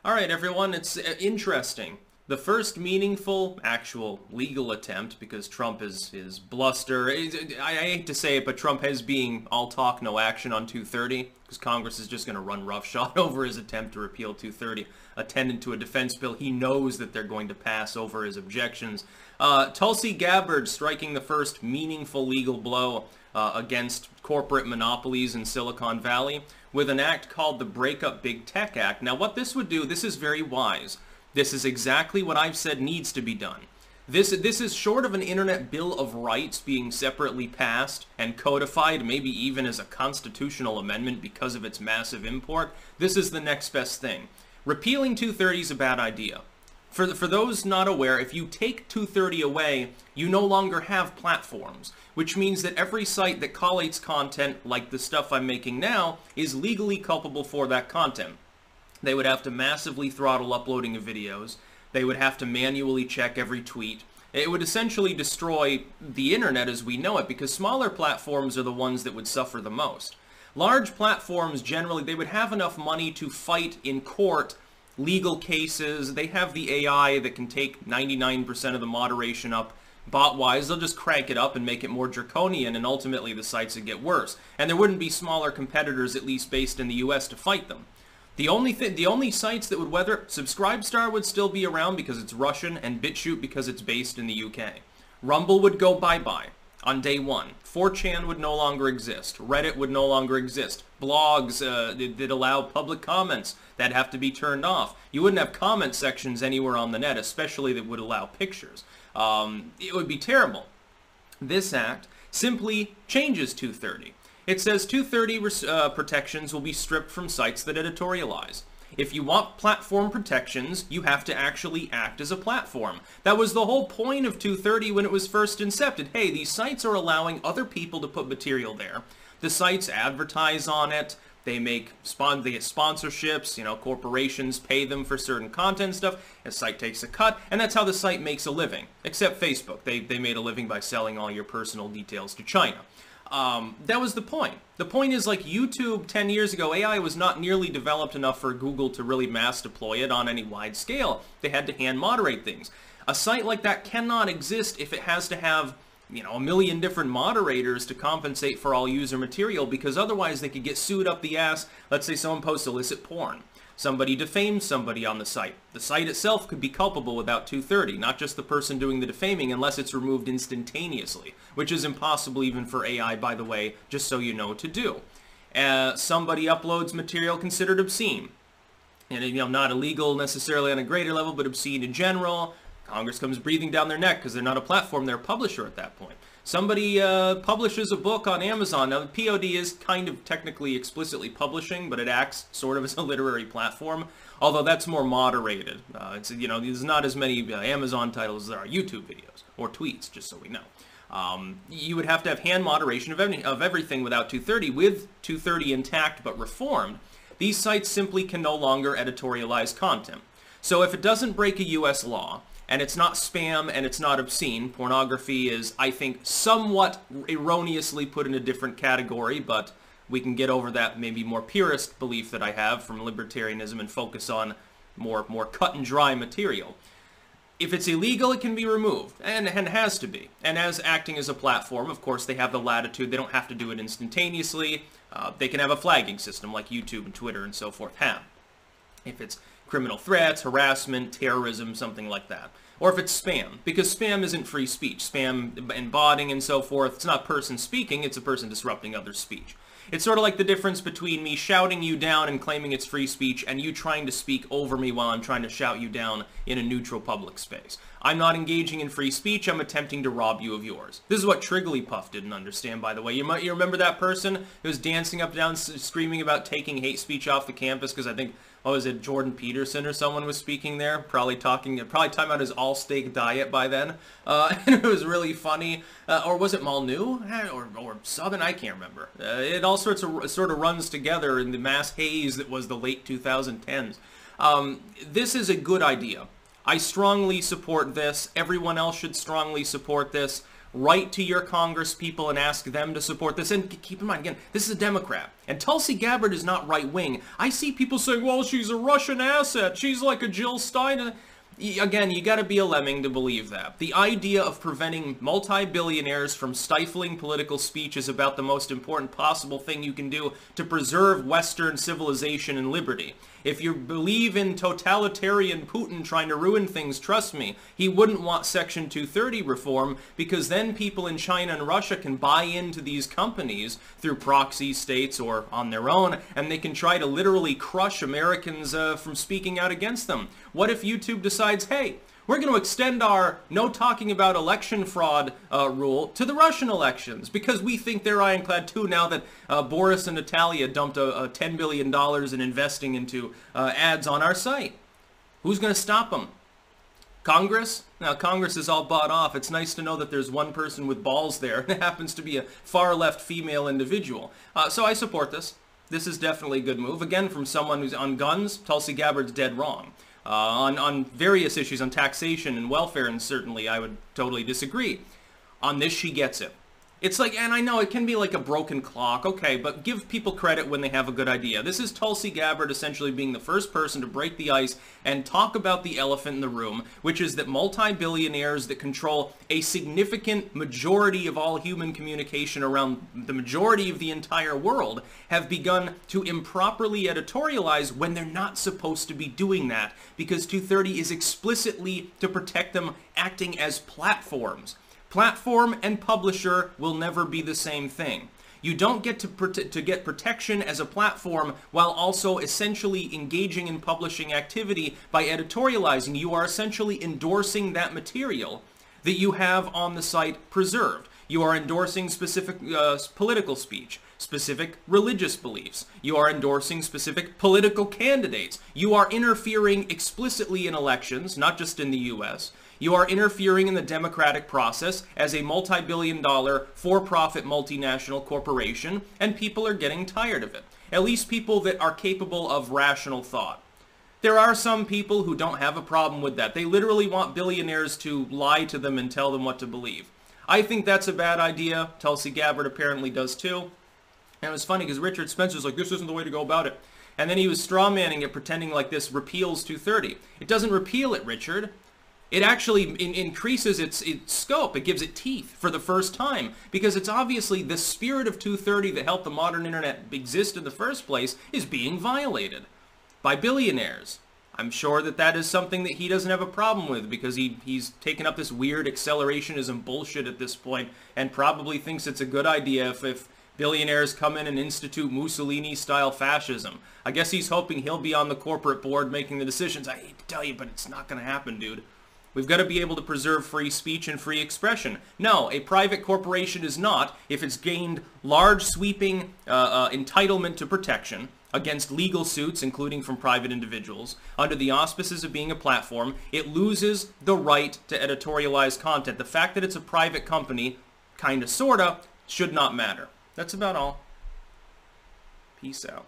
All right, everyone, it's interesting. The first meaningful, actual, legal attempt, because Trump is bluster. I hate to say it, but Trump is being all talk, no action on 230, because Congress is just going to run roughshod over his attempt to repeal 230, attendant to a defense bill he knows that they're going to pass over his objections. Tulsi Gabbard striking the first meaningful legal blow against corporate monopolies in Silicon Valley with an act called the Break Up Big Tech Act. Now, what this would do, this is very wise. This is exactly what I've said needs to be done. This is short of an Internet Bill of Rights being separately passed and codified, maybe even as a constitutional amendment because of its massive import. This is the next best thing. Repealing 230 is a bad idea. For those not aware, if you take 230 away, you no longer have platforms, which means that every site that collates content, like the stuff I'm making now, is legally culpable for that content. They would have to massively throttle uploading of videos. They would have to manually check every tweet. It would essentially destroy the internet as we know it, because smaller platforms are the ones that would suffer the most. Large platforms, generally, they would have enough money to fight in court legal cases. They have the AI that can take 99% of the moderation up bot-wise. They'll just crank it up and make it more draconian, and ultimately the sites would get worse. And there wouldn't be smaller competitors, at least based in the US, to fight them. The only sites that would weather, Subscribestar would still be around because it's Russian, and BitChute because it's based in the UK. Rumble would go bye-bye on day one. 4chan would no longer exist. Reddit would no longer exist. Blogs that allow public comments, that'd have to be turned off. You wouldn't have comment sections anywhere on the net, especially that would allow pictures. It would be terrible. This act simply changes 230. It says 230 protections will be stripped from sites that editorialize. If you want platform protections, you have to actually act as a platform. That was the whole point of 230 when it was first incepted. Hey, these sites are allowing other people to put material there. The sites advertise on it. They get sponsorships, you know, corporations pay them for certain content stuff. A site takes a cut, and that's how the site makes a living. Except Facebook. They made a living by selling all your personal details to China. That was the point. The point is, like YouTube 10 years ago, AI was not nearly developed enough for Google to really mass deploy it on any wide scale. They had to hand moderate things. A site like that cannot exist if it has to have, you know, a million different moderators to compensate for all user material, because otherwise they could get sued up the ass. Let's say someone posts illicit porn. Somebody defames somebody on the site. The site itself could be culpable without 230, not just the person doing the defaming, unless it's removed instantaneously, which is impossible even for AI, by the way, just so you know to do. Somebody uploads material considered obscene. And, you know, not illegal necessarily on a greater level, but obscene in general. Congress comes breathing down their neck because they're not a platform, they're a publisher at that point. Somebody publishes a book on Amazon. Now, the POD is kind of technically explicitly publishing, but it acts sort of as a literary platform, although that's more moderated. You know, there's not as many Amazon titles as there are YouTube videos or tweets, just so we know. You would have to have hand moderation of everything without 230. With 230 intact but reformed, these sites simply can no longer editorialize content. So if it doesn't break a US law, and it's not spam, and it's not obscene. Pornography is, I think, somewhat erroneously put in a different category, but we can get over that maybe more purist belief that I have from libertarianism and focus on more cut and dry material. If it's illegal, it can be removed, and has to be. And as acting as a platform, of course, they have the latitude. They don't have to do it instantaneously. They can have a flagging system like YouTube and Twitter and so forth have. If it's criminal threats, harassment, terrorism, something like that. Or if it's spam, because spam isn't free speech. Spam and botting and so forth, it's not person speaking, it's a person disrupting other speech. It's sort of like the difference between me shouting you down and claiming it's free speech and you trying to speak over me while I'm trying to shout you down in a neutral public space. I'm not engaging in free speech, I'm attempting to rob you of yours. This is what Trigglypuff didn't understand, by the way. You remember that person who was dancing up and down screaming about taking hate speech off the campus because I think, what was it, Jordan Peterson or someone was speaking there, probably talking about his all-steak diet by then, and it was really funny. Or was it Malnu? Or Southern? I can't remember. It all sort of runs together in the mass haze that was the late 2010s. This is a good idea. I strongly support this. Everyone else should strongly support this. write to your Congress people and ask them to support this. And keep in mind, again, this is a Democrat. And Tulsi Gabbard is not right-wing. I see people saying, well, she's a Russian asset. She's like a Jill Stein. Again, you got to be a lemming to believe that. The idea of preventing multi-billionaires from stifling political speech is about the most important possible thing you can do to preserve Western civilization and liberty. If you believe in totalitarian Putin trying to ruin things, trust me, he wouldn't want Section 230 reform, because then people in China and Russia can buy into these companies through proxy states or on their own, and they can try to literally crush Americans from speaking out against them. What if YouTube decides, hey, we're going to extend our no talking about election fraud rule to the Russian elections because we think they're ironclad too now that Boris and Natalia dumped $10 billion in investing into ads on our site? Who's going to stop them? Congress? Now, Congress is all bought off. It's nice to know that there's one person with balls there, and it happens to be a far-left female individual. So I support this. This is definitely a good move. Again, from someone who's on guns, Tulsi Gabbard's dead wrong. On various issues, on taxation and welfare, and certainly I would totally disagree. On this, she gets it. It's like, and I know it can be like a broken clock, okay, but give people credit when they have a good idea. This is Tulsi Gabbard essentially being the first person to break the ice and talk about the elephant in the room, which is that multi-billionaires that control a significant majority of all human communication around the majority of the entire world have begun to improperly editorialize when they're not supposed to be doing that, because 230 is explicitly to protect them acting as platforms. Platform and publisher will never be the same thing. You don't get to get protection as a platform while also essentially engaging in publishing activity by editorializing. You are essentially endorsing that material that you have on the site preserved. You are endorsing specific political speech, specific religious beliefs. You are endorsing specific political candidates. You are interfering explicitly in elections, not just in the U.S. You are interfering in the democratic process as a multi-billion-dollar for-profit multinational corporation, and people are getting tired of it. At least people that are capable of rational thought. There are some people who don't have a problem with that. They literally want billionaires to lie to them and tell them what to believe. I think that's a bad idea. Tulsi Gabbard apparently does too. And it was funny because Richard Spencer's like, this isn't the way to go about it. And then he was strawmanning it, pretending like this repeals 230. It doesn't repeal it, Richard. It actually increases its scope. It gives it teeth for the first time, because it's obviously the spirit of 230 that helped the modern internet exist in the first place is being violated by billionaires. I'm sure that that is something that he doesn't have a problem with, because he's taken up this weird accelerationism bullshit at this point and probably thinks it's a good idea if billionaires come in and institute Mussolini-style fascism. I guess he's hoping he'll be on the corporate board making the decisions. I hate to tell you, but it's not going to happen, dude. We've got to be able to preserve free speech and free expression. No, a private corporation is not, if it's gained large sweeping entitlement to protection against legal suits, including from private individuals, under the auspices of being a platform, it loses the right to editorialize content. The fact that it's a private company, kinda, sorta, should not matter. That's about all. Peace out.